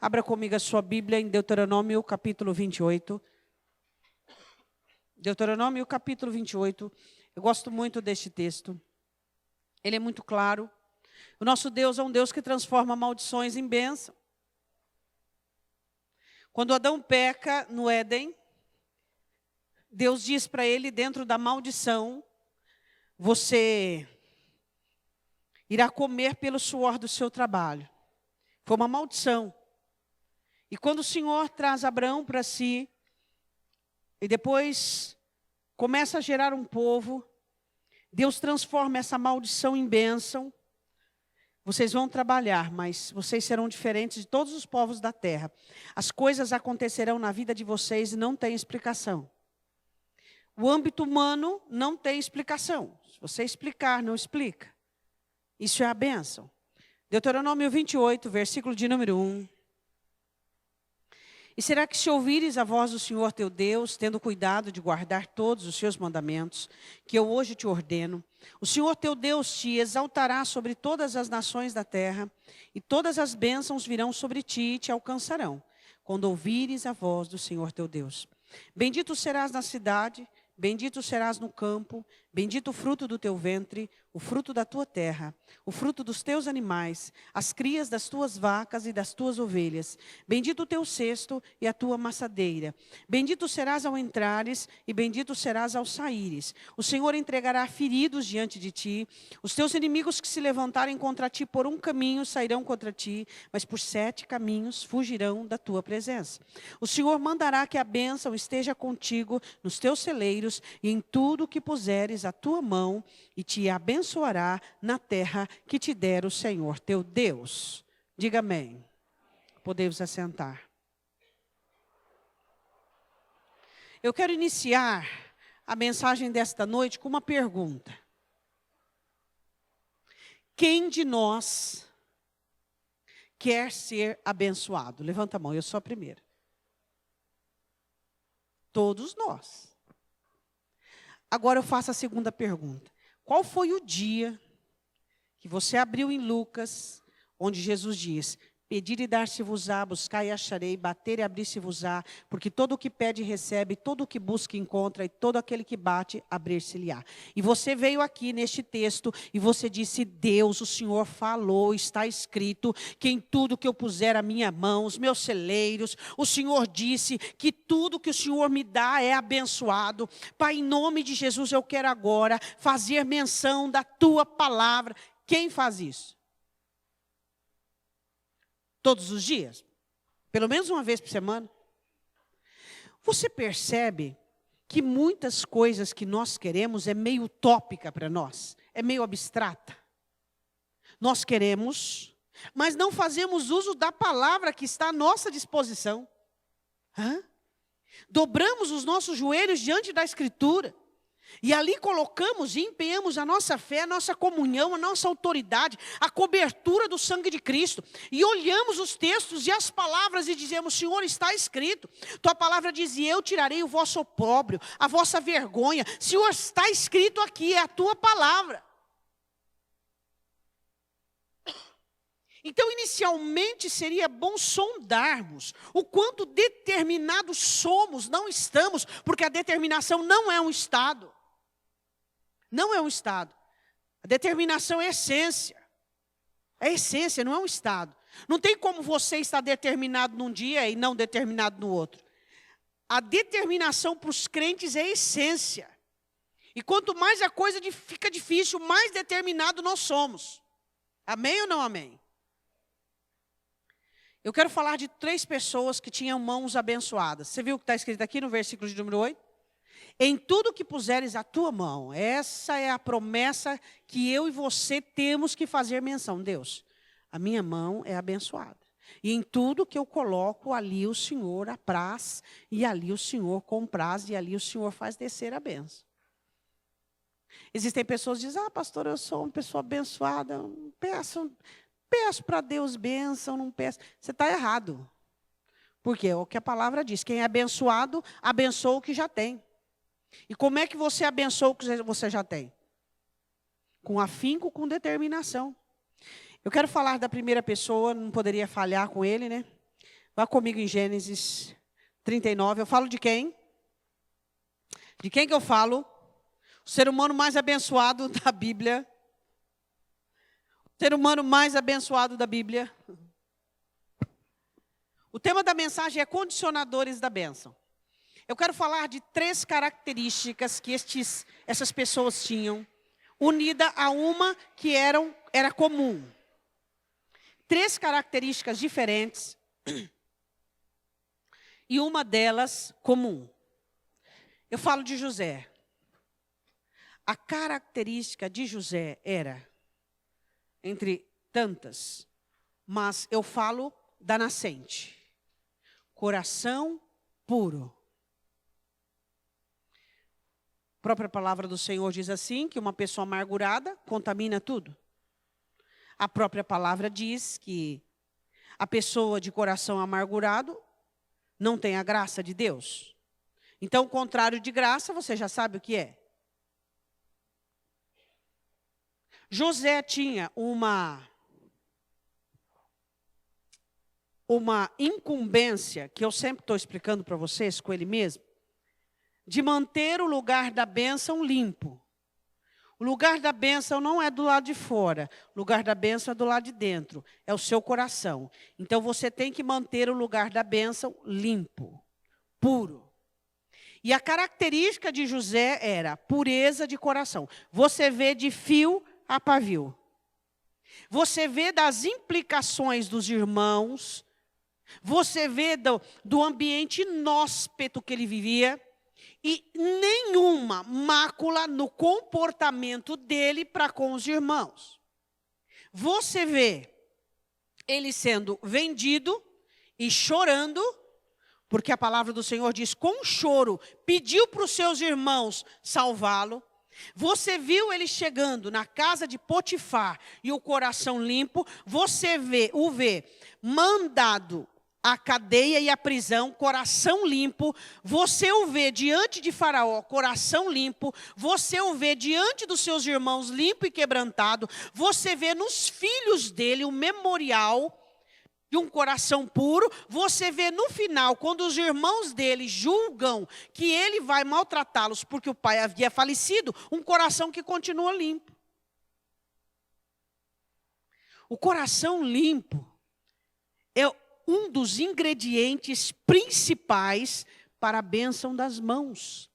Abra comigo a sua Bíblia em Deuteronômio capítulo 28. Deuteronômio capítulo 28. Eu gosto muito deste texto. Ele é muito claro. O nosso Deus é um Deus que transforma maldições em bênção. Quando Adão peca no Éden, Deus diz para ele, dentro da maldição, você irá comer pelo suor do seu trabalho. Foi uma maldição. E quando o Senhor traz Abraão para si, e depois começa a gerar um povo, Deus transforma essa maldição em bênção. Vocês vão trabalhar, mas vocês serão diferentes de todos os povos da terra. As coisas acontecerão na vida de vocês e não tem explicação. O âmbito humano não tem explicação. Se você explicar, não explica. Isso é a bênção. Deuteronômio 28, versículo de número 1. E será que se ouvires a voz do Senhor teu Deus, tendo cuidado de guardar todos os seus mandamentos, que eu hoje te ordeno, o Senhor teu Deus te exaltará sobre todas as nações da terra, e todas as bênçãos virão sobre ti e te alcançarão, quando ouvires a voz do Senhor teu Deus. Bendito serás na cidade, bendito serás no campo, bendito o fruto do teu ventre, o fruto da tua terra, o fruto dos teus animais, as crias das tuas vacas e das tuas ovelhas. Bendito o teu cesto e a tua maçadeira. Bendito serás ao entrares e bendito serás ao saíres. O Senhor entregará feridos diante de ti. Os teus inimigos que se levantarem contra ti por um caminho sairão contra ti, mas por 7 caminhos fugirão da tua presença. O Senhor mandará que a bênção esteja contigo nos teus celeiros e em tudo que puseres a tua mão, e te abençoará na terra que te der o Senhor teu Deus. Diga amém. Podemos assentar. Eu quero iniciar a mensagem desta noite com uma pergunta. Quem de nós quer ser abençoado? Levanta a mão, eu sou a primeira. Todos nós. Agora eu faço a segunda pergunta. Qual foi o dia que você abriu em Lucas, onde Jesus diz: pedir e dar-se-vos-á, buscar e acharei, bater e abrir-se-vos-á, porque todo o que pede recebe, todo o que busca encontra, e todo aquele que bate, abrir-se-lhe-á. E você veio aqui neste texto e você disse: Deus, o Senhor falou, está escrito, que em tudo que eu puser a minha mão, os meus celeiros, o Senhor disse que tudo que o Senhor me dá é abençoado. Pai, em nome de Jesus, eu quero agora fazer menção da tua palavra. Quem faz isso? Todos os dias? Pelo menos uma vez por semana? Você percebe que muitas coisas que nós queremos é meio utópica para nós? É meio abstrata? Nós queremos, mas não fazemos uso da palavra que está à nossa disposição. Dobramos os nossos joelhos diante da Escritura. E ali colocamos e empenhamos a nossa fé, a nossa comunhão, a nossa autoridade, a cobertura do sangue de Cristo. E olhamos os textos e as palavras e dizemos: Senhor, está escrito. Tua palavra diz: e eu tirarei o vosso opróbrio, a vossa vergonha. Senhor, está escrito aqui, é a tua palavra. Então, inicialmente, seria bom sondarmos o quanto determinados somos, não estamos, porque a determinação não é um estado. Não é um estado. A determinação é essência. É essência, não é um estado. Não tem como você estar determinado num dia e não determinado no outro. A determinação para os crentes é essência. E quanto mais a coisa fica difícil, mais determinado nós somos. Amém ou não amém? Eu quero falar de 3 pessoas que tinham mãos abençoadas. Você viu o que está escrito aqui no versículo de número 8? Em tudo que puseres a tua mão. Essa é a promessa que eu e você temos que fazer menção. Deus, a minha mão é abençoada. E em tudo que eu coloco, ali o Senhor apraz, e ali o Senhor compraz, e ali o Senhor faz descer a bênção. Existem pessoas que dizem: pastor, eu sou uma pessoa abençoada, não peço para Deus bênção, não peço. Você está errado. Porque é o que a palavra diz: quem é abençoado, abençoa o que já tem. E como é que você abençoa o que você já tem? Com afinco, com determinação. Eu quero falar da primeira pessoa, não poderia falhar com ele, né? Vá comigo em Gênesis 39. Eu falo de quem? De quem que eu falo? O ser humano mais abençoado da Bíblia. O ser humano mais abençoado da Bíblia. O tema da mensagem é condicionadores da bênção. Eu quero falar de 3 características que essas pessoas tinham, unida a uma que era comum. 3 características diferentes e uma delas comum. Eu falo de José. A característica de José era, entre tantas, mas eu falo da nascente. Coração puro. A própria palavra do Senhor diz assim, que uma pessoa amargurada contamina tudo. A própria palavra diz que a pessoa de coração amargurado não tem a graça de Deus. Então, o contrário de graça, você já sabe o que é. José tinha uma incumbência, que eu sempre estou explicando para vocês, com ele mesmo, de manter o lugar da bênção limpo. O lugar da bênção não é do lado de fora, o lugar da bênção é do lado de dentro, é o seu coração. Então você tem que manter o lugar da bênção limpo, puro. E a característica de José era pureza de coração. Você vê de fio a pavio. Você vê das implicações dos irmãos, você vê do ambiente inóspito que ele vivia, e nenhuma mácula no comportamento dele para com os irmãos. Você vê ele sendo vendido e chorando, porque a palavra do Senhor diz, com choro, pediu para os seus irmãos salvá-lo. Você viu ele chegando na casa de Potifar e o coração limpo. Você o vê mandado à cadeia e à prisão, coração limpo. Você o vê diante de Faraó, coração limpo. Você o vê diante dos seus irmãos, limpo e quebrantado. Você vê nos filhos dele o memorial de um coração puro. Você vê no final, quando os irmãos dele julgam que ele vai maltratá-los porque o pai havia falecido, um coração que continua limpo. O coração limpo é um dos ingredientes principais para a bênção das mãos.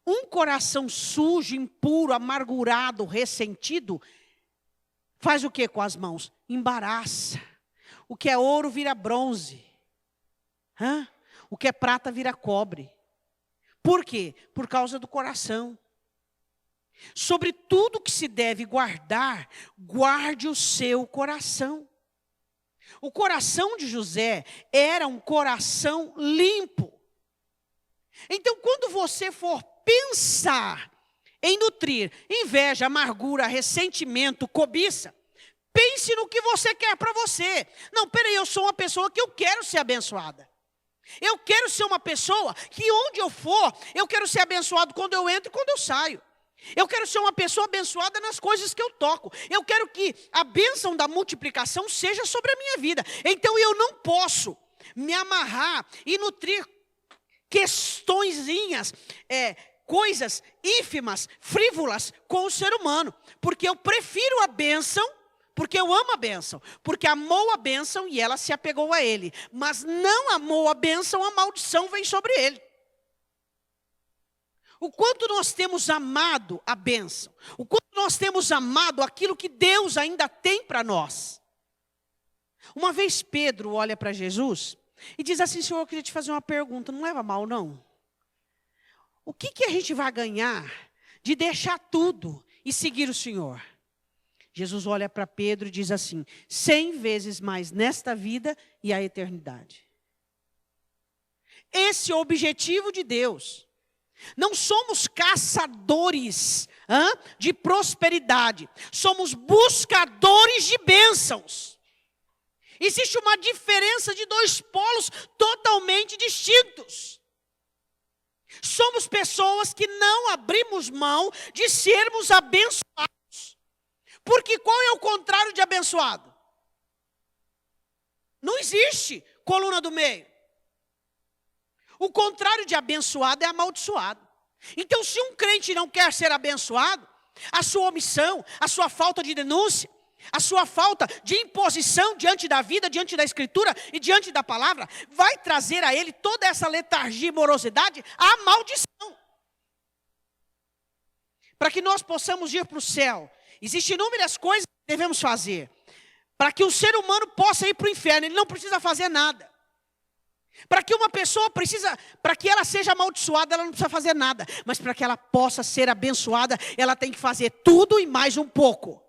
Um coração sujo, impuro, amargurado, ressentido, faz o que com as mãos? Embaraça. O que é ouro vira bronze. O que é prata vira cobre. Por quê? Por causa do coração. Sobre tudo que se deve guardar, guarde o seu coração. O coração de José era um coração limpo. Então, quando você for pensar em nutrir inveja, amargura, ressentimento, cobiça, pense no que você quer para você. Não, peraí, eu sou uma pessoa que eu quero ser abençoada. Eu quero ser uma pessoa que onde eu for, eu quero ser abençoado quando eu entro e quando eu saio. Eu quero ser uma pessoa abençoada nas coisas que eu toco. Eu quero que a bênção da multiplicação seja sobre a minha vida. Então eu não posso me amarrar e nutrir questõezinhas, coisas ínfimas, frívolas com o ser humano. Porque eu prefiro a bênção, porque eu amo a bênção. Porque amou a bênção e ela se apegou a ele. Mas não amou a bênção, a maldição vem sobre ele. O quanto nós temos amado a bênção. O quanto nós temos amado aquilo que Deus ainda tem para nós. Uma vez Pedro olha para Jesus e diz assim: Senhor, eu queria te fazer uma pergunta, não leva mal não? O que a gente vai ganhar de deixar tudo e seguir o Senhor? Jesus olha para Pedro e diz assim: 100 vezes mais nesta vida e a eternidade. Esse é o objetivo de Deus. Não somos caçadores de prosperidade. Somos buscadores de bênçãos. Existe uma diferença de 2 polos totalmente distintos. Somos pessoas que não abrimos mão de sermos abençoados. Porque qual é o contrário de abençoado? Não existe. coluna do meio. O contrário de abençoado é amaldiçoado. Então, se um crente não quer ser abençoado, a sua omissão, a sua falta de denúncia, a sua falta de imposição diante da vida, diante da Escritura e diante da palavra, vai trazer a ele toda essa letargia e morosidade, a maldição. Para que nós possamos ir para o céu, existem inúmeras coisas que devemos fazer. Para que o ser humano possa ir para o inferno, ele não precisa fazer nada. Para que uma pessoa para que ela seja amaldiçoada, ela não precisa fazer nada. Mas para que ela possa ser abençoada, ela tem que fazer tudo e mais um pouco.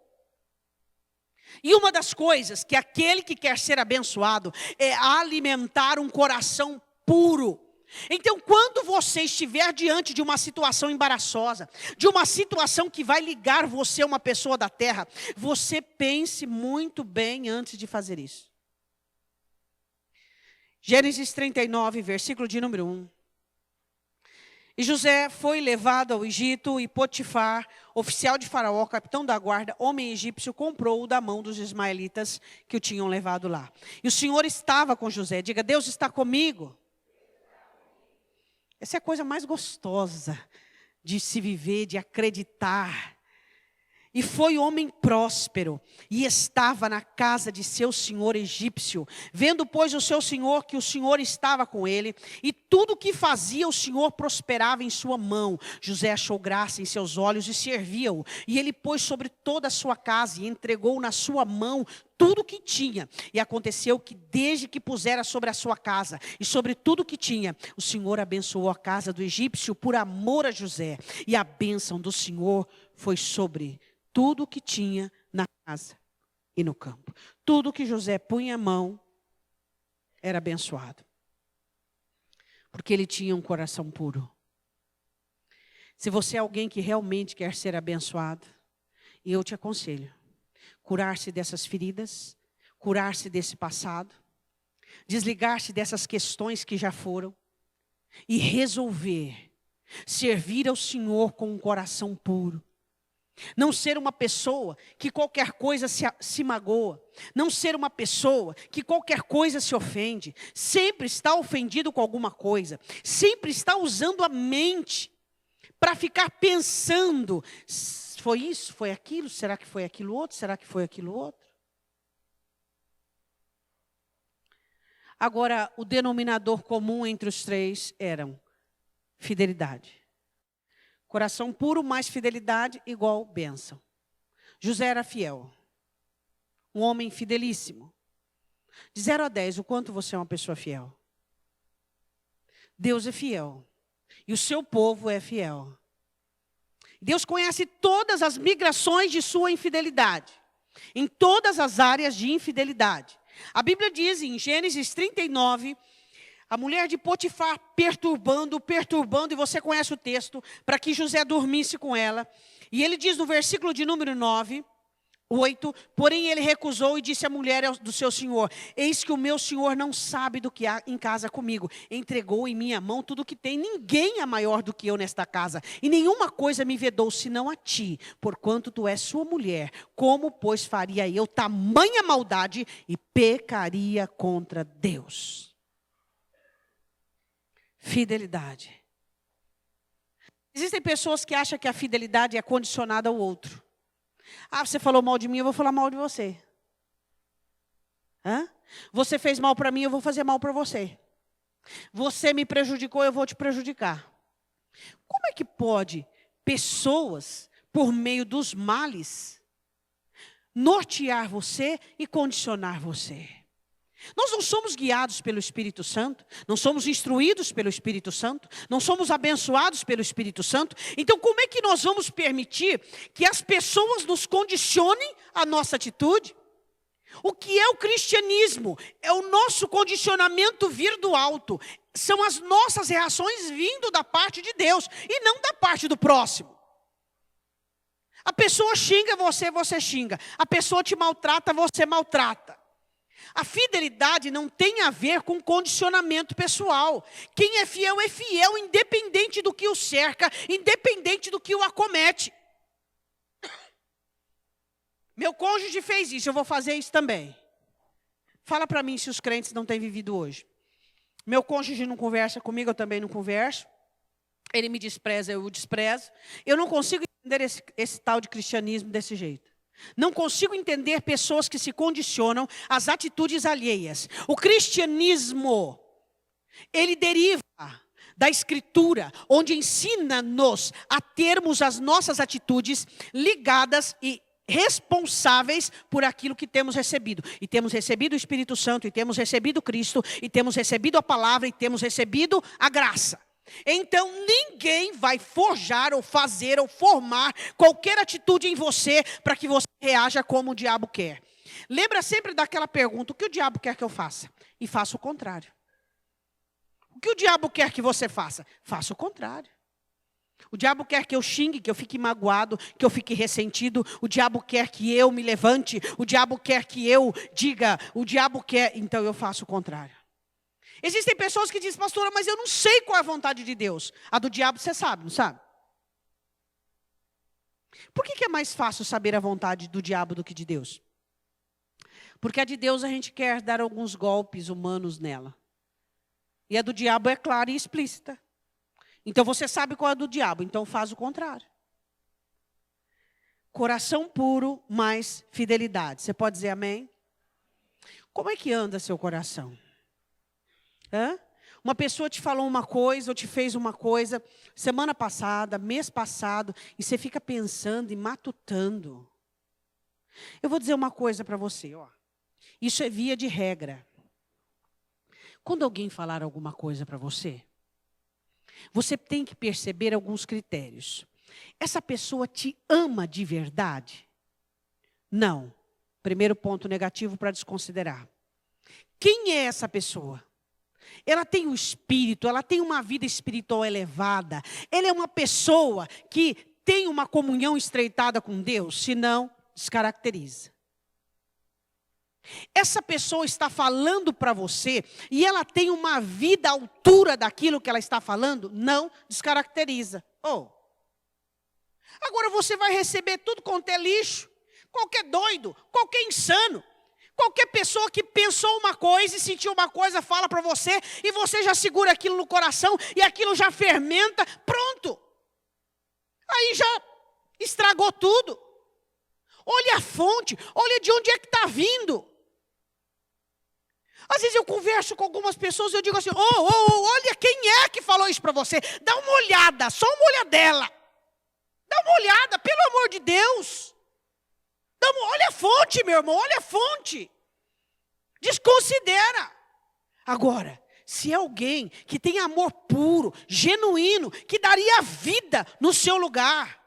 E uma das coisas que aquele que quer ser abençoado é alimentar um coração puro. Então, quando você estiver diante de uma situação embaraçosa, de uma situação que vai ligar você a uma pessoa da terra, você pense muito bem antes de fazer isso. Gênesis 39, versículo de número 1. E José foi levado ao Egito e Potifar, oficial de Faraó, capitão da guarda, homem egípcio, comprou-o da mão dos ismaelitas que o tinham levado lá. E o Senhor estava com José. Diga, Deus está comigo. Essa é a coisa mais gostosa de se viver, de acreditar. E foi homem próspero, e estava na casa de seu senhor egípcio. Vendo, pois, o seu senhor que o Senhor estava com ele, e tudo o que fazia o Senhor prosperava em sua mão. José achou graça em seus olhos e servia-o. E ele pôs sobre toda a sua casa e entregou na sua mão tudo o que tinha. E aconteceu que desde que pusera sobre a sua casa e sobre tudo o que tinha, o Senhor abençoou a casa do egípcio por amor a José. E a bênção do Senhor foi sobre tudo o que tinha na casa e no campo. Tudo que José punha a mão era abençoado. Porque ele tinha um coração puro. Se você é alguém que realmente quer ser abençoado, eu te aconselho, curar-se dessas feridas, curar-se desse passado, desligar-se dessas questões que já foram e resolver servir ao Senhor com um coração puro. Não ser uma pessoa que qualquer coisa se magoa. Não ser uma pessoa que qualquer coisa se ofende. Sempre está ofendido com alguma coisa. Sempre está usando a mente para ficar pensando. Foi isso? Foi aquilo? Será que foi aquilo outro? Será que foi aquilo outro? Agora, o denominador comum entre os três eram fidelidade. Coração puro mais fidelidade igual bênção. José era fiel. Um homem fidelíssimo. De 0 a 10, o quanto você é uma pessoa fiel? Deus é fiel. E o seu povo é fiel. Deus conhece todas as migrações de sua infidelidade. Em todas as áreas de infidelidade. A Bíblia diz em Gênesis 39... A mulher de Potifar perturbando, e você conhece o texto, para que José dormisse com ela. E ele diz no versículo de número 8, porém ele recusou e disse à mulher do seu senhor, eis que o meu senhor não sabe do que há em casa comigo. Entregou em minha mão tudo o que tem, ninguém é maior do que eu nesta casa. E nenhuma coisa me vedou, senão a ti, porquanto tu és sua mulher. Como, pois, faria eu tamanha maldade e pecaria contra Deus? Fidelidade. Existem pessoas que acham que a fidelidade é condicionada ao outro. Ah, você falou mal de mim, eu vou falar mal de você. Hã? Você fez mal para mim, eu vou fazer mal para você. Você me prejudicou, eu vou te prejudicar. Como é que pode pessoas, por meio dos males, nortear você e condicionar você? Nós não somos guiados pelo Espírito Santo, não somos instruídos pelo Espírito Santo, não somos abençoados pelo Espírito Santo. Então, como é que nós vamos permitir que as pessoas nos condicionem a nossa atitude? O que é o cristianismo? É o nosso condicionamento vir do alto. São as nossas reações vindo da parte de Deus e não da parte do próximo. A pessoa xinga você, você xinga. A pessoa te maltrata, você maltrata. A fidelidade não tem a ver com condicionamento pessoal. Quem é fiel independente do que o cerca, independente do que o acomete. Meu cônjuge fez isso, eu vou fazer isso também. Fala para mim se os crentes não têm vivido hoje. Meu cônjuge não conversa comigo, eu também não converso. Ele me despreza, eu o desprezo. Eu não consigo entender esse tal de cristianismo desse jeito. Não consigo entender pessoas que se condicionam às atitudes alheias. O cristianismo, ele deriva da Escritura, onde ensina-nos a termos as nossas atitudes ligadas e responsáveis por aquilo que temos recebido. E temos recebido o Espírito Santo, e temos recebido Cristo, e temos recebido a palavra, e temos recebido a graça. Então ninguém vai forjar ou fazer ou formar qualquer atitude em você para que você reaja como o diabo quer. Lembra sempre daquela pergunta: o que o diabo quer que eu faça? E faça o contrário. O que o diabo quer que você faça? Faça o contrário. O diabo quer que eu xingue, que eu fique magoado, que eu fique ressentido. O diabo quer que eu me levante. O diabo quer que eu diga. O diabo quer, então eu faço o contrário. Existem pessoas que dizem: pastora, mas eu não sei qual é a vontade de Deus. A do diabo você sabe, não sabe? Por que é mais fácil saber a vontade do diabo do que de Deus? Porque a de Deus a gente quer dar alguns golpes humanos nela. E a do diabo é clara e explícita. Então você sabe qual é a do diabo, então faz o contrário. Coração puro mais fidelidade. Você pode dizer amém? Como é que anda seu coração? Hã? Uma pessoa te falou uma coisa ou te fez uma coisa semana passada, mês passado, e você fica pensando e matutando. Eu vou dizer uma coisa para você, ó. Isso é via de regra. Quando alguém falar alguma coisa para você, você tem que perceber alguns critérios. Essa pessoa te ama de verdade? Não. Primeiro ponto negativo para desconsiderar. Quem é essa pessoa? Ela tem um espírito, ela tem uma vida espiritual elevada. Ela é uma pessoa que tem uma comunhão estreitada com Deus, senão descaracteriza. Essa pessoa está falando para você e ela tem uma vida à altura daquilo que ela está falando, não descaracteriza. Agora você vai receber tudo quanto é lixo, qualquer doido, qualquer insano. Qualquer pessoa que pensou uma coisa e sentiu uma coisa, fala para você, e você já segura aquilo no coração, e aquilo já fermenta, pronto. Aí já estragou tudo. Olha a fonte, olha de onde é que está vindo. Às vezes eu converso com algumas pessoas e eu digo assim: olha quem é que falou isso para você. Dá uma olhada, só uma olhadela. Dá uma olhada, pelo amor de Deus. Olha a fonte, meu irmão, olha a fonte. Desconsidera. Agora, se é alguém que tem amor puro, genuíno, que daria vida no seu lugar.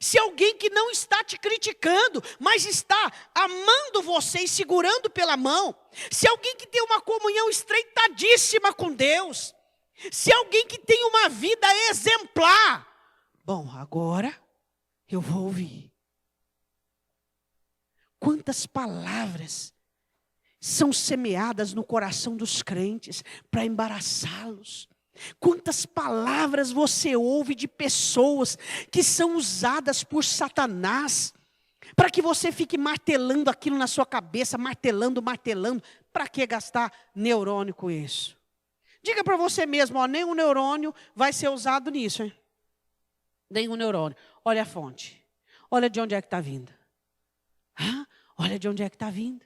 Se é alguém que não está te criticando, mas está amando você e segurando pela mão. Se é alguém que tem uma comunhão estreitadíssima com Deus. Se é alguém que tem uma vida exemplar. Bom, agora eu vou ouvir. Quantas palavras são semeadas no coração dos crentes para embaraçá-los? Quantas palavras você ouve de pessoas que são usadas por Satanás para que você fique martelando aquilo na sua cabeça, martelando. Para que gastar neurônio com isso? Diga para você mesmo, nenhum neurônio vai ser usado nisso, hein? Nenhum neurônio. Olha a fonte. Olha de onde é que está vindo. Olha de onde é que está vindo.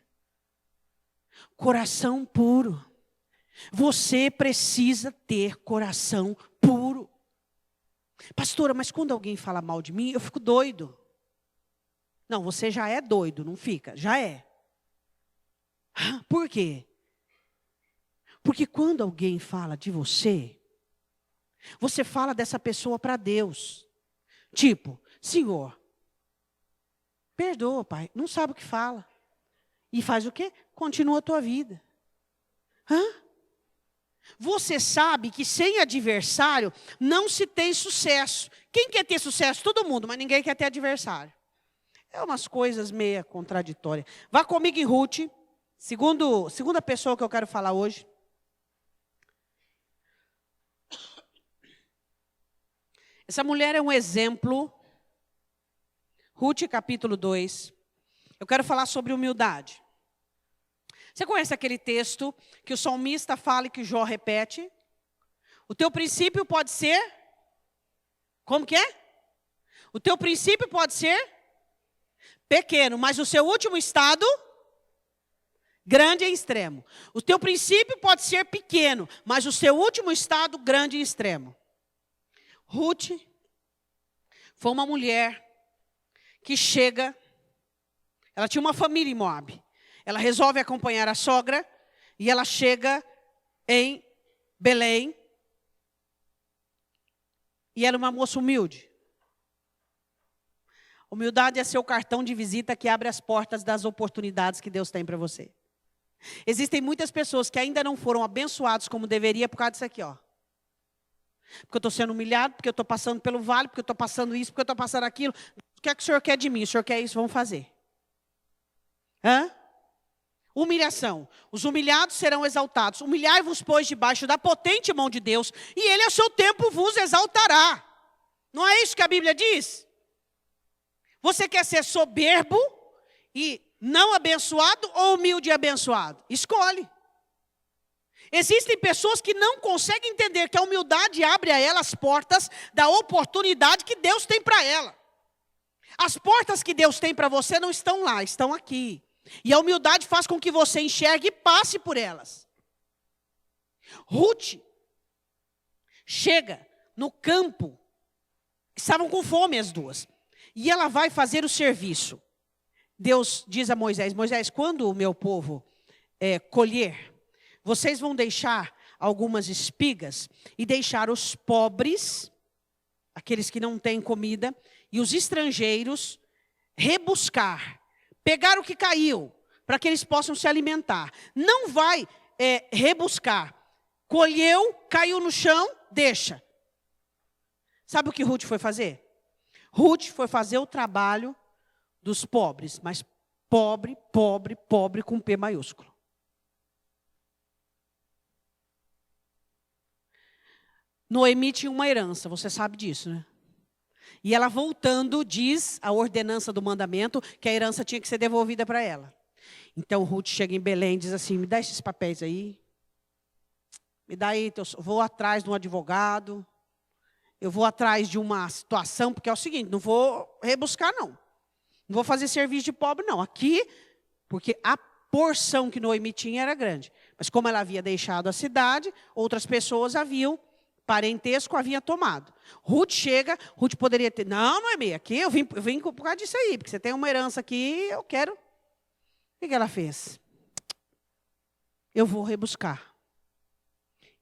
Coração puro. Você precisa ter coração puro. Pastora, mas quando alguém fala mal de mim, eu fico doido. Não, você já é doido, não fica? Já é. Por quê? Porque quando alguém fala de você, você fala dessa pessoa para Deus. Tipo, Senhor, perdoa, Pai, não sabe o que fala. E faz o quê? Continua a tua vida. Você sabe que sem adversário não se tem sucesso. Quem quer ter sucesso? Todo mundo, mas ninguém quer ter adversário. É umas coisas meio contraditórias. Vá comigo em Ruth, segunda pessoa que eu quero falar hoje. Essa mulher é um exemplo. Ruth, capítulo 2. Eu quero falar sobre humildade. Você conhece aquele texto que o salmista fala e que Jó repete? O teu princípio pode ser... Como que é? O teu princípio pode ser pequeno, mas o seu último estado, grande e extremo. O teu princípio pode ser pequeno, mas o seu último estado, grande e extremo. Ruth foi uma mulher que chega, ela tinha uma família em Moabe. Ela resolve acompanhar a sogra e ela chega em Belém. E era uma moça humilde. Humildade é seu cartão de visita que abre as portas das oportunidades que Deus tem para você. Existem muitas pessoas que ainda não foram abençoadas como deveria por causa disso aqui, ó. Porque eu estou sendo humilhado, porque eu estou passando pelo vale, porque eu estou passando isso, porque eu estou passando aquilo. O que é que o Senhor quer de mim? O Senhor quer isso? Vamos fazer. Humilhação. Os humilhados serão exaltados. Humilhai-vos, pois, debaixo da potente mão de Deus, e Ele, a seu tempo, vos exaltará. Não é isso que a Bíblia diz? Você quer ser soberbo e não abençoado ou humilde e abençoado? Escolhe. Existem pessoas que não conseguem entender que a humildade abre a elas as portas da oportunidade que Deus tem para ela. As portas que Deus tem para você não estão lá, estão aqui. E a humildade faz com que você enxergue e passe por elas. Ruth chega no campo, estavam com fome as duas, e ela vai fazer o serviço. Deus diz a Moisés, Moisés, quando o meu povo colher, vocês vão deixar algumas espigas e deixar os pobres, aqueles que não têm comida, e os estrangeiros rebuscar, pegar o que caiu, para que eles possam se alimentar. Não vai rebuscar. Colheu, caiu no chão, deixa. Sabe o que Ruth foi fazer? Ruth foi fazer o trabalho dos pobres, mas pobre, pobre, pobre com P maiúsculo. Noemi tinha uma herança, você sabe disso, né? E ela voltando, diz a ordenança do mandamento, que a herança tinha que ser devolvida para ela. Então Ruth chega em Belém e diz assim, me dá esses papéis aí. Me dá aí, vou atrás de um advogado. Eu vou atrás de uma situação, porque é o seguinte, não vou rebuscar não. Não vou fazer serviço de pobre não. Aqui, porque a porção que Noemi tinha era grande. Mas como ela havia deixado a cidade, outras pessoas haviam, parentesco havia tomado. Ruth chega, Ruth poderia ter, não, Noemi, aqui eu vim por causa disso aí, porque você tem uma herança aqui, eu quero. O que ela fez? Eu vou rebuscar.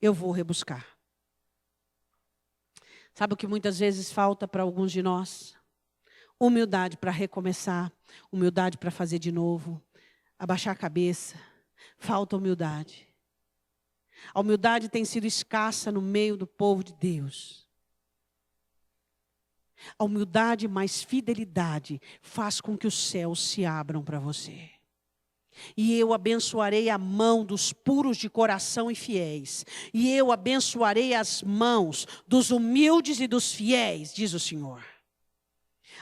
Eu vou rebuscar. Sabe o que muitas vezes falta para alguns de nós? Humildade para recomeçar, humildade para fazer de novo, abaixar a cabeça. Falta humildade. A humildade tem sido escassa no meio do povo de Deus. A humildade mais fidelidade faz com que os céus se abram para você. E eu abençoarei a mão dos puros de coração e fiéis. E eu abençoarei as mãos dos humildes e dos fiéis, diz o Senhor.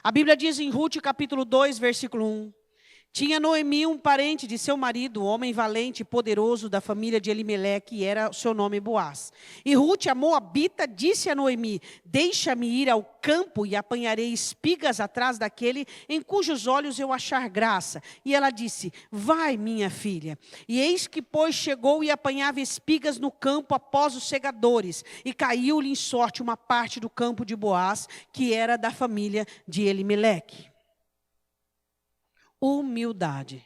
A Bíblia diz em Ruth, capítulo 2, versículo 1. Tinha Noemi um parente de seu marido, um homem valente e poderoso da família de Elimeleque, e era o seu nome Boaz. E Ruth, a moabita, disse a Noemi, deixa-me ir ao campo e apanharei espigas atrás daquele em cujos olhos eu achar graça. E ela disse, vai, minha filha. E eis que, pois, chegou e apanhava espigas no campo após os segadores, e caiu-lhe em sorte uma parte do campo de Boaz, que era da família de Elimeleque. Humildade.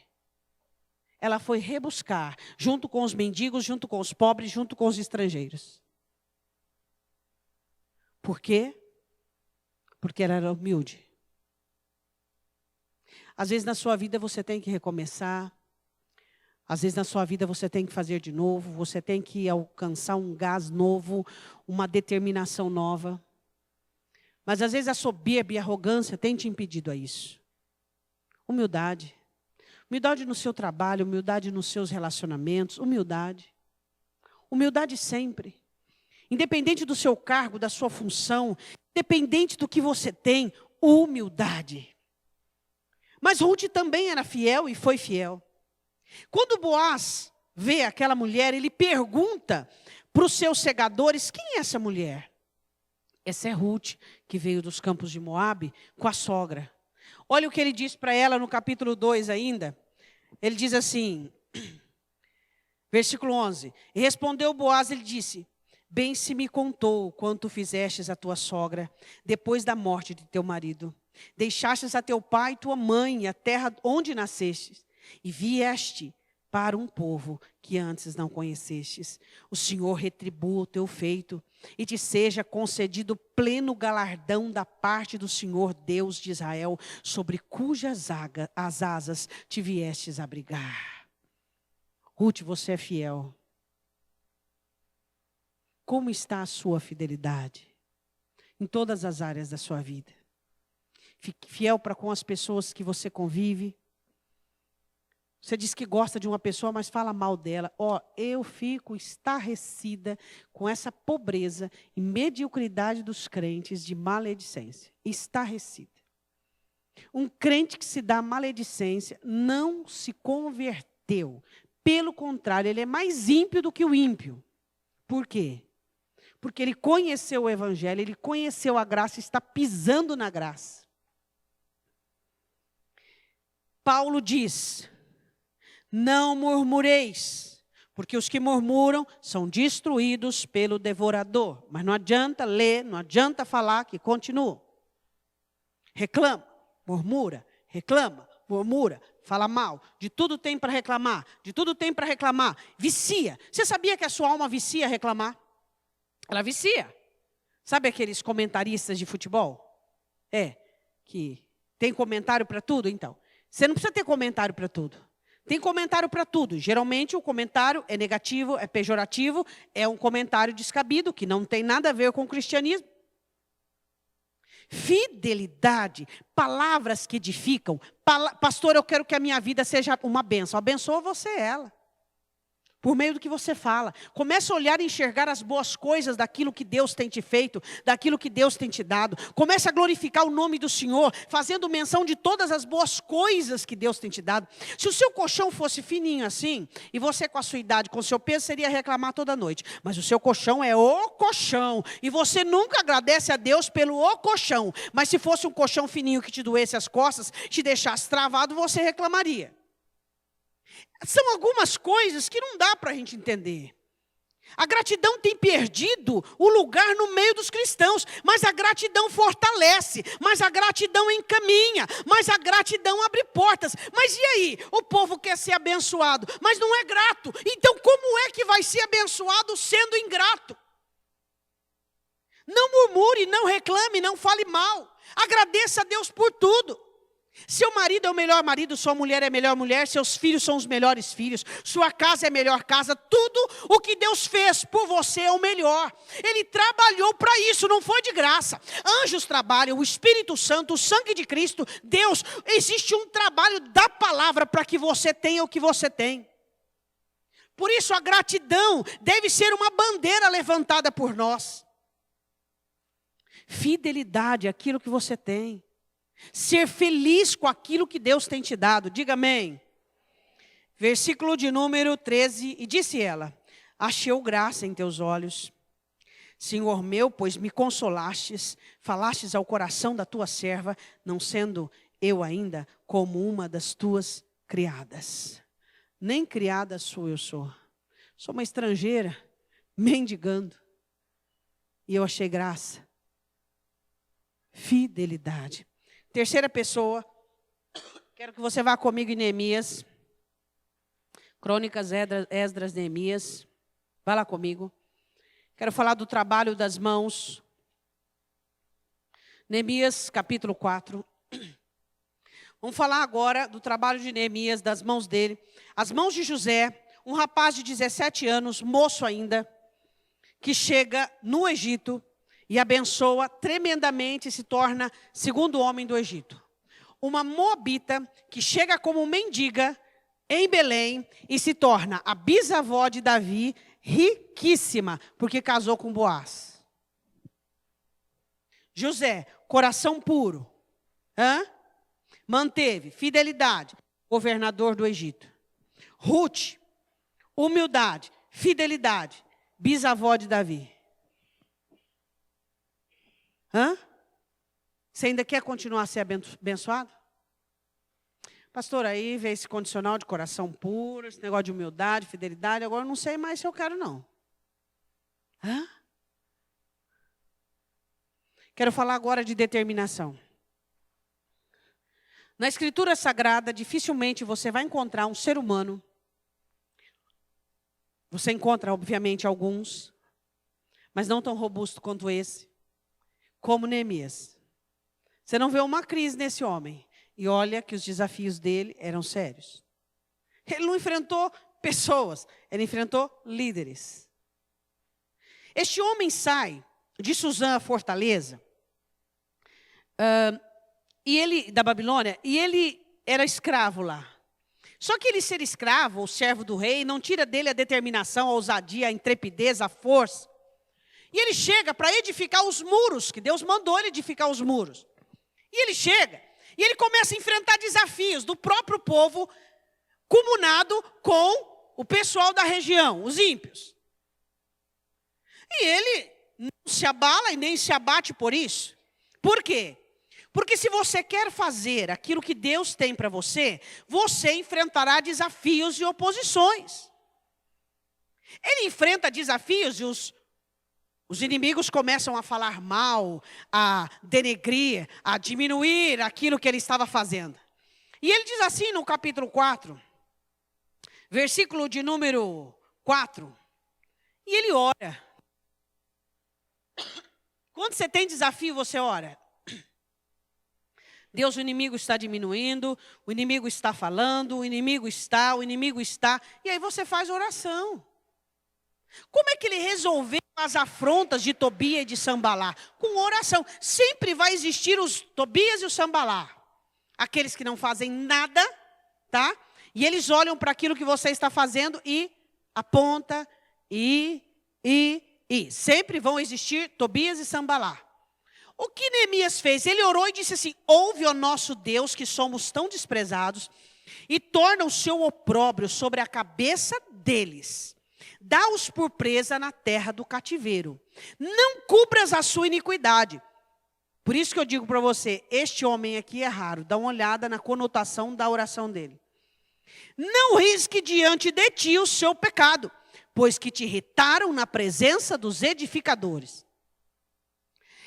Ela foi rebuscar, junto com os mendigos, junto com os pobres, junto com os estrangeiros. Por quê? Porque ela era humilde. Às vezes na sua vida você tem que recomeçar. Às vezes na sua vida você tem que fazer de novo. Você tem que alcançar um gás novo, uma determinação nova. Mas às vezes a soberba e a arrogância têm te impedido a isso. Humildade. Humildade no seu trabalho, humildade nos seus relacionamentos, humildade. Humildade sempre. Independente do seu cargo, da sua função, independente do que você tem, humildade. Mas Ruth também era fiel e foi fiel. Quando Boaz vê aquela mulher, ele pergunta para os seus segadores: quem é essa mulher? Essa é Ruth, que veio dos campos de Moabe com a sogra. Olha o que ele diz para ela no capítulo 2 ainda. Ele diz assim, versículo 11. E respondeu Boaz, ele disse: bem se me contou quanto fizestes a tua sogra, depois da morte de teu marido. Deixastes a teu pai e tua mãe, a terra onde nascestes, e vieste para um povo que antes não conhecestes. O Senhor retribua o teu feito, e te seja concedido pleno galardão da parte do Senhor Deus de Israel, sobre cujas as asas te viestes abrigar. Ruth, você é fiel. Como está a sua fidelidade? Em todas as áreas da sua vida. Fique fiel para com as pessoas que você convive. Você diz que gosta de uma pessoa, mas fala mal dela. Eu fico estarrecida com essa pobreza e mediocridade dos crentes de maledicência. Estarrecida. Um crente que se dá maledicência não se converteu. Pelo contrário, ele é mais ímpio do que o ímpio. Por quê? Porque ele conheceu o evangelho, ele conheceu a graça, está pisando na graça. Paulo diz: não murmureis, porque os que murmuram são destruídos pelo devorador. Mas não adianta ler, não adianta falar, que continua. Reclama, murmura, fala mal. De tudo tem para reclamar, Vicia. Você sabia que a sua alma vicia a reclamar? Ela vicia. Sabe aqueles comentaristas de futebol? Que tem comentário para tudo, então. Você não precisa ter comentário para tudo. Tem comentário para tudo. Geralmente o comentário é negativo, é pejorativo, é um comentário descabido, que não tem nada a ver com o cristianismo. Fidelidade, palavras que edificam. Pastor, eu quero que a minha vida seja uma bênção. Abençoa você ela. Por meio do que você fala. Comece a olhar e enxergar as boas coisas daquilo que Deus tem te feito, daquilo que Deus tem te dado. Comece a glorificar o nome do Senhor, fazendo menção de todas as boas coisas que Deus tem te dado. Se o seu colchão fosse fininho assim, e você com a sua idade, com o seu peso, seria reclamar toda noite. Mas o seu colchão é o colchão, e você nunca agradece a Deus pelo o colchão. Mas se fosse um colchão fininho que te doesse as costas, te deixasse travado, você reclamaria. São algumas coisas que não dá para a gente entender. A gratidão tem perdido o lugar no meio dos cristãos, mas a gratidão fortalece, mas a gratidão encaminha, mas a gratidão abre portas. Mas e aí? O povo quer ser abençoado, mas não é grato. Então como é que vai ser abençoado sendo ingrato? Não murmure, não reclame, não fale mal. Agradeça a Deus por tudo. Seu marido é o melhor marido, sua mulher é a melhor mulher, seus filhos são os melhores filhos, sua casa é a melhor casa, tudo o que Deus fez por você é o melhor. Ele trabalhou para isso, não foi de graça. Anjos trabalham, o Espírito Santo, o sangue de Cristo, Deus, existe um trabalho da palavra para que você tenha o que você tem. Por isso a gratidão deve ser uma bandeira levantada por nós. Fidelidade, aquilo que você tem. Ser feliz com aquilo que Deus tem te dado. Diga amém. Versículo de número 13. E disse ela: achei graça em teus olhos, Senhor meu, pois me consolastes, falastes ao coração da tua serva, não sendo eu ainda como uma das tuas criadas. Nem criada sua eu sou. Sou uma estrangeira, mendigando. E eu achei graça. Fidelidade. Terceira pessoa, quero que você vá comigo em Neemias. Crônicas, Esdras, Neemias. Vá lá comigo. Quero falar do trabalho das mãos. Neemias, capítulo 4. Vamos falar agora do trabalho de Neemias, das mãos dele. As mãos de José, um rapaz de 17 anos, moço ainda, que chega no Egito e abençoa tremendamente e se torna segundo homem do Egito. Uma moabita que chega como mendiga em Belém e se torna a bisavó de Davi, riquíssima, porque casou com Boaz. José, coração puro, manteve fidelidade, governador do Egito. Ruth, humildade, fidelidade, bisavó de Davi. Hã? Você ainda quer continuar a ser abençoado? Pastor, aí veio esse condicional de coração puro, esse negócio de humildade, fidelidade, agora eu não sei mais se eu quero não. Hã? Quero falar agora de determinação. Na Escritura Sagrada, dificilmente você vai encontrar um ser humano. Você encontra, obviamente, alguns, mas não tão robusto quanto esse, como Neemias. Você não vê uma crise nesse homem. E olha que os desafios dele eram sérios. Ele não enfrentou pessoas, ele enfrentou líderes. Este homem sai de Suzã, a fortaleza, da Babilônia, e ele era escravo lá. Só que ele ser escravo, ou servo do rei, não tira dele a determinação, a ousadia, a intrepidez, a força. E ele chega para edificar os muros, que Deus mandou ele edificar os muros. E ele chega, e ele começa a enfrentar desafios do próprio povo, comunado com o pessoal da região, os ímpios. E ele não se abala e nem se abate por isso. Por quê? Porque se você quer fazer aquilo que Deus tem para você, você enfrentará desafios e oposições. Ele enfrenta desafios e os inimigos começam a falar mal, a denegrir, a diminuir aquilo que ele estava fazendo. E ele diz assim no capítulo 4, versículo de número 4, e ele ora. Quando você tem desafio, você ora. Deus, o inimigo está diminuindo, o inimigo está falando, o inimigo está, e aí você faz oração. Como é que ele resolveu as afrontas de Tobias e de Sambalá? Com oração. Sempre vai existir os Tobias e os Sambalá. Aqueles que não fazem nada, tá? E eles olham para aquilo que você está fazendo e aponta, sempre vão existir Tobias e Sambalá. O que Neemias fez? Ele orou e disse assim: ouve, ó nosso Deus, que somos tão desprezados, e torna o seu opróbrio sobre a cabeça deles. Dá-os por presa na terra do cativeiro. Não cubras a sua iniquidade. Por isso que eu digo para você, este homem aqui é raro. Dá uma olhada na conotação da oração dele. Não risque diante de ti o seu pecado, pois que te irritaram na presença dos edificadores.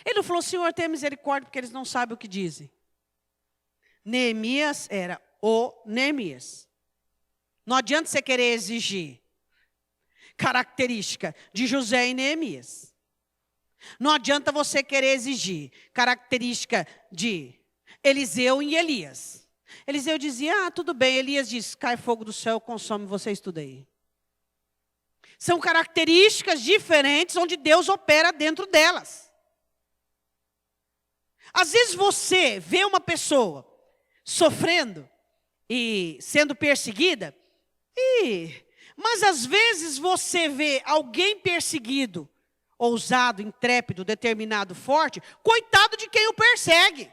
Ele falou: Senhor, tenha misericórdia, porque eles não sabem o que dizem. Neemias era o Neemias. Não adianta você querer exigir característica de José e Neemias. Não adianta você querer exigir característica de Eliseu e Elias. Eliseu dizia: tudo bem. Elias diz: cai fogo do céu, consome vocês tudo aí. São características diferentes onde Deus opera dentro delas. Às vezes você vê uma pessoa sofrendo e sendo perseguida, mas às vezes você vê alguém perseguido, ousado, intrépido, determinado, forte, coitado de quem o persegue.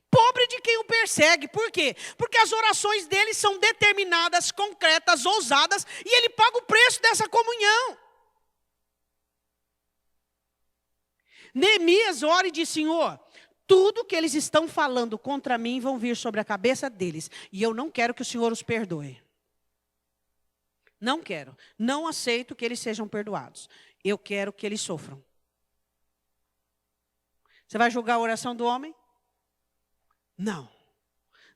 Pobre de quem o persegue. Por quê? Porque as orações dele são determinadas, concretas, ousadas, e ele paga o preço dessa comunhão. Neemias ora e diz: Senhor, tudo que eles estão falando contra mim vão vir sobre a cabeça deles, e eu não quero que o Senhor os perdoe. Não quero, não aceito que eles sejam perdoados. Eu quero que eles sofram. Você vai julgar a oração do homem? Não.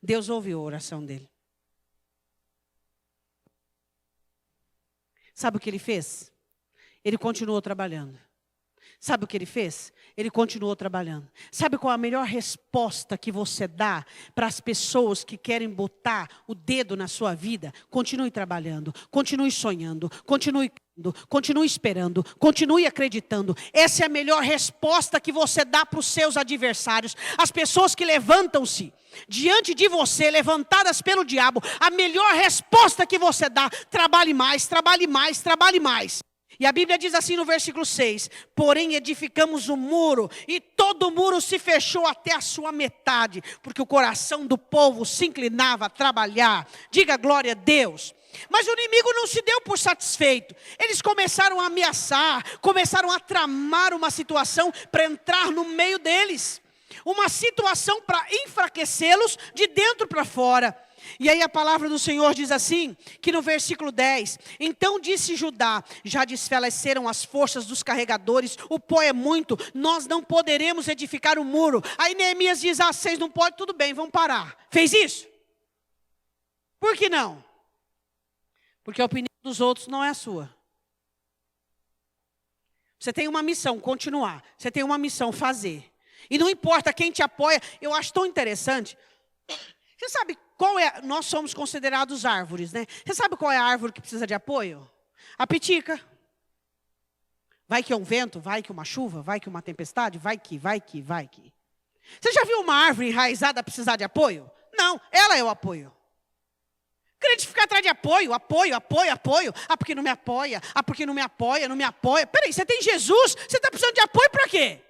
Deus ouviu a oração dele. Sabe o que ele fez? Ele continuou trabalhando. Sabe o que ele fez? Ele continuou trabalhando. Sabe qual é a melhor resposta que você dá para as pessoas que querem botar o dedo na sua vida? Continue trabalhando, continue sonhando, continue esperando, continue acreditando. Essa é a melhor resposta que você dá para os seus adversários. As pessoas que levantam-se diante de você, levantadas pelo diabo, a melhor resposta que você dá: trabalhe mais, trabalhe mais, trabalhe mais. E a Bíblia diz assim no versículo 6, porém edificamos um muro, e todo o muro se fechou até a sua metade, porque o coração do povo se inclinava a trabalhar. Diga glória a Deus. Mas o inimigo não se deu por satisfeito. Eles começaram a ameaçar, começaram a tramar uma situação para entrar no meio deles. Uma situação para enfraquecê-los de dentro para fora. E aí a palavra do Senhor diz assim, que no versículo 10, então disse Judá, já desfaleceram as forças dos carregadores, o pó é muito, nós não poderemos edificar o muro. Aí Neemias diz, vocês não podem, tudo bem, vamos parar. Fez isso? Por que não? Porque a opinião dos outros não é a sua. Você tem uma missão, continuar. Você tem uma missão, fazer. E não importa quem te apoia, eu acho tão interessante. Você sabe qual é, nós somos considerados árvores, né? Você sabe qual é a árvore que precisa de apoio? A pitica. Vai que é um vento, vai que uma chuva, vai que uma tempestade, vai que. Você já viu uma árvore enraizada precisar de apoio? Não, ela é o apoio. Crente fica atrás de apoio. Ah, porque não me apoia. Ah, porque não me apoia. Peraí, você tem Jesus, você está precisando de apoio para quê?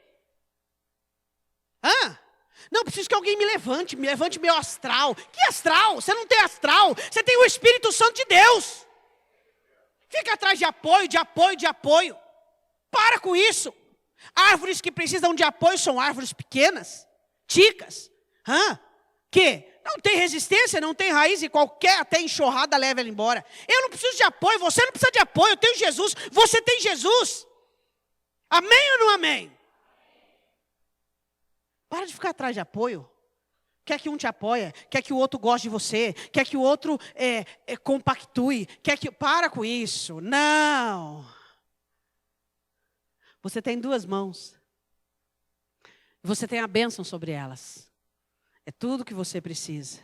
Não, preciso que alguém me levante meu astral. Que astral? Você não tem astral, você tem o Espírito Santo de Deus. Fica atrás de apoio. Para com isso. Árvores que precisam de apoio são árvores pequenas, ticas. Que não tem resistência, não tem raiz e qualquer até enxurrada leva ela embora. Eu não preciso de apoio, você não precisa de apoio, eu tenho Jesus, você tem Jesus. Amém ou não amém? Para de ficar atrás de apoio. Quer que um te apoie, quer que o outro goste de você, quer que o outro compactue, para com isso. Não. Você tem duas mãos. Você tem a bênção sobre elas. É tudo que você precisa.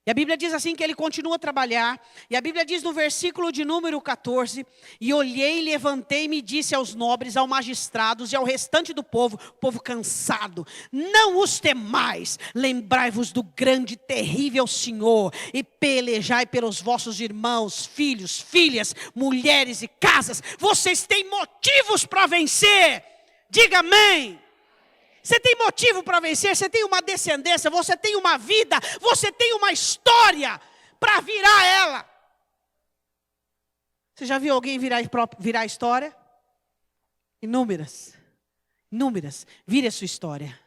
E a Bíblia diz assim que ele continua a trabalhar. E a Bíblia diz no versículo de número 14. E olhei, levantei-me e disse aos nobres, aos magistrados e ao restante do povo cansado. Não os temais, lembrai-vos do grande e terrível Senhor. E pelejai pelos vossos irmãos, filhos, filhas, mulheres e casas. Vocês têm motivos para vencer. Diga amém. Você tem motivo para vencer, você tem uma descendência, você tem uma vida, você tem uma história para virar ela. Você já viu alguém virar a história? Inúmeras. Vire a sua história.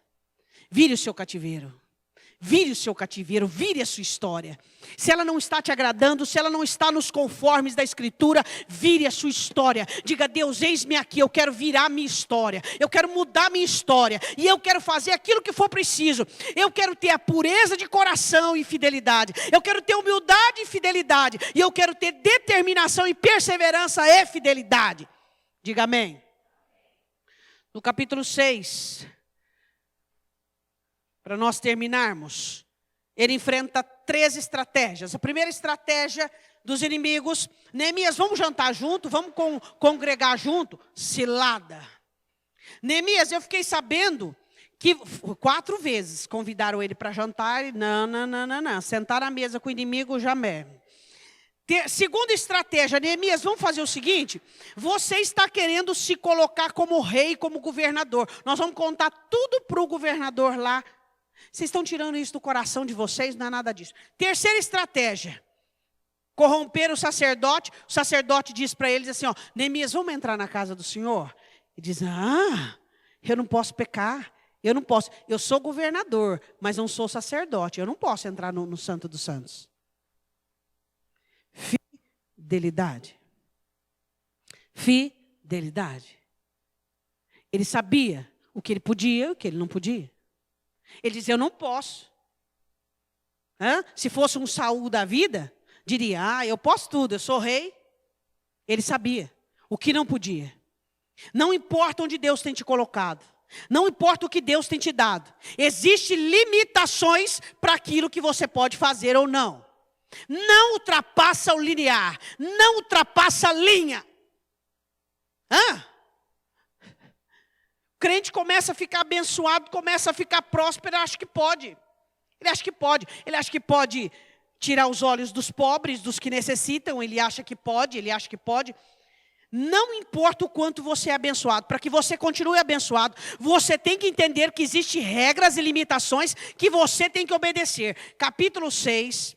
Vire o seu cativeiro. Vire o seu cativeiro, vire a sua história. Se ela não está te agradando, se ela não está nos conformes da Escritura, vire a sua história. Diga, Deus, eis-me aqui, eu quero virar minha história. Eu quero mudar minha história. E eu quero fazer aquilo que for preciso. Eu quero ter a pureza de coração e fidelidade. Eu quero ter humildade e fidelidade. E eu quero ter determinação e perseverança e fidelidade. Diga amém. No capítulo 6... para nós terminarmos, ele enfrenta 3 estratégias. A primeira estratégia dos inimigos, Neemias, vamos jantar junto, vamos congregar junto? Cilada. Neemias, eu fiquei sabendo que 4 vezes convidaram ele para jantar, e não, sentar à mesa com o inimigo, jamais. Segunda estratégia, Neemias, vamos fazer o seguinte, você está querendo se colocar como rei, como governador, nós vamos contar tudo para o governador lá. Vocês estão tirando isso do coração de vocês, não é nada disso. Terceira estratégia, corromper o sacerdote diz para eles assim, Neemias, vamos entrar na casa do Senhor? E diz, eu não posso pecar, eu sou governador, mas não sou sacerdote, eu não posso entrar no Santo dos Santos. Fidelidade. Ele sabia o que ele podia e o que ele não podia. Ele dizia, eu não posso. Se fosse um Saul da vida, diria, eu posso tudo, eu sou rei. Ele sabia o que não podia. Não importa onde Deus tem te colocado. Não importa o que Deus tem te dado. Existem limitações para aquilo que você pode fazer ou não. Não ultrapassa o linear. Não ultrapassa a linha. O crente começa a ficar abençoado, começa a ficar próspero, ele acha que pode. Ele acha que pode tirar os olhos dos pobres, dos que necessitam, ele acha que pode. Não importa o quanto você é abençoado, para que você continue abençoado, você tem que entender que existem regras e limitações que você tem que obedecer. Capítulo 6,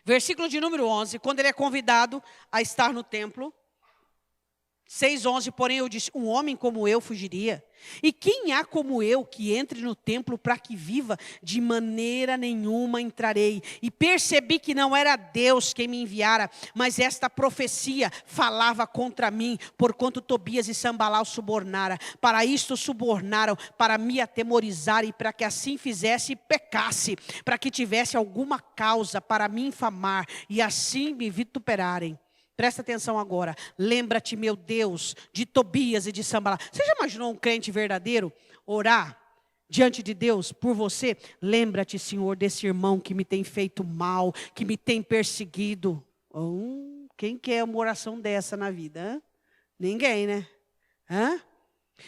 versículo de número 11, quando ele é convidado a estar no templo. 6:11, porém eu disse, um homem como eu fugiria. E quem há como eu que entre no templo para que viva? De maneira nenhuma entrarei. E percebi que não era Deus quem me enviara, mas esta profecia falava contra mim, porquanto Tobias e Sambalau subornara. Para isto subornaram, para me atemorizar e para que assim fizesse e pecasse, para que tivesse alguma causa para me infamar e assim me vituperarem. Presta atenção agora. Lembra-te, meu Deus, de Tobias e de Sambalá. Você já imaginou um crente verdadeiro orar diante de Deus por você? Lembra-te, Senhor, desse irmão que me tem feito mal, que me tem perseguido. Quem quer uma oração dessa na vida? Hein? Ninguém, né?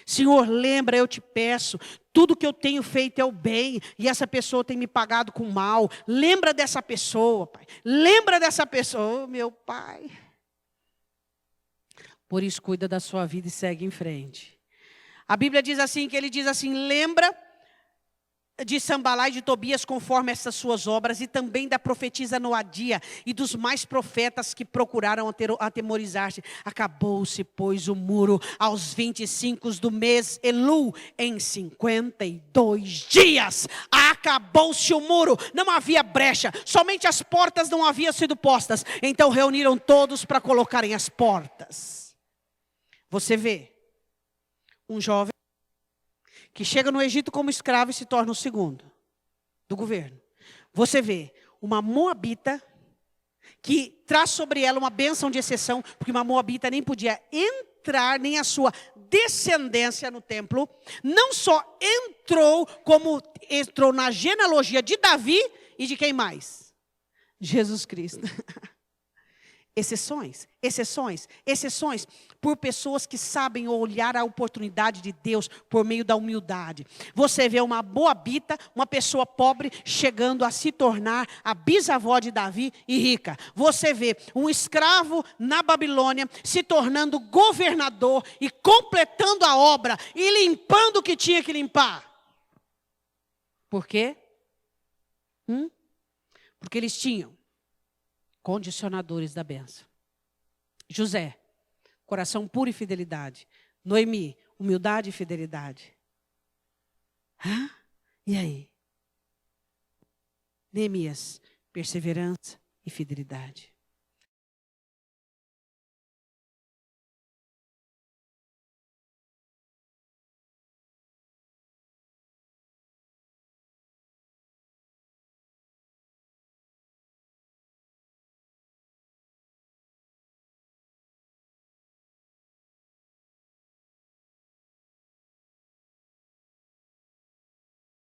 Senhor, lembra, eu te peço, tudo que eu tenho feito é o bem, e essa pessoa tem me pagado com mal. Lembra dessa pessoa, Pai. Lembra dessa pessoa, meu Pai. Por isso, cuida da sua vida e segue em frente. A Bíblia diz assim, que ele diz assim, lembra de Sambalá e de Tobias conforme essas suas obras, e também da profetisa Noadia, e dos mais profetas que procuraram atemorizar-se. Acabou-se, pois, o muro aos 25 do mês Elul, em 52 dias. Acabou-se o muro, não havia brecha, somente as portas não haviam sido postas. Então reuniram todos para colocarem as portas. Você vê um jovem que chega no Egito como escravo e se torna o segundo do governo. Você vê uma moabita que traz sobre ela uma bênção de exceção, porque uma moabita nem podia entrar, nem a sua descendência no templo. Não só entrou, como entrou na genealogia de Davi e de quem mais? Jesus Cristo. Exceções, exceções, exceções, por pessoas que sabem olhar a oportunidade de Deus por meio da humildade. Você vê uma moabita, uma pessoa pobre, chegando a se tornar a bisavó de Davi e rica. Você vê um escravo na Babilônia se tornando governador e completando a obra e limpando o que tinha que limpar. Por quê? Porque eles tinham condicionadores da bênção. José, coração puro e fidelidade. Noemi, humildade e fidelidade. E aí? Neemias, perseverança e fidelidade.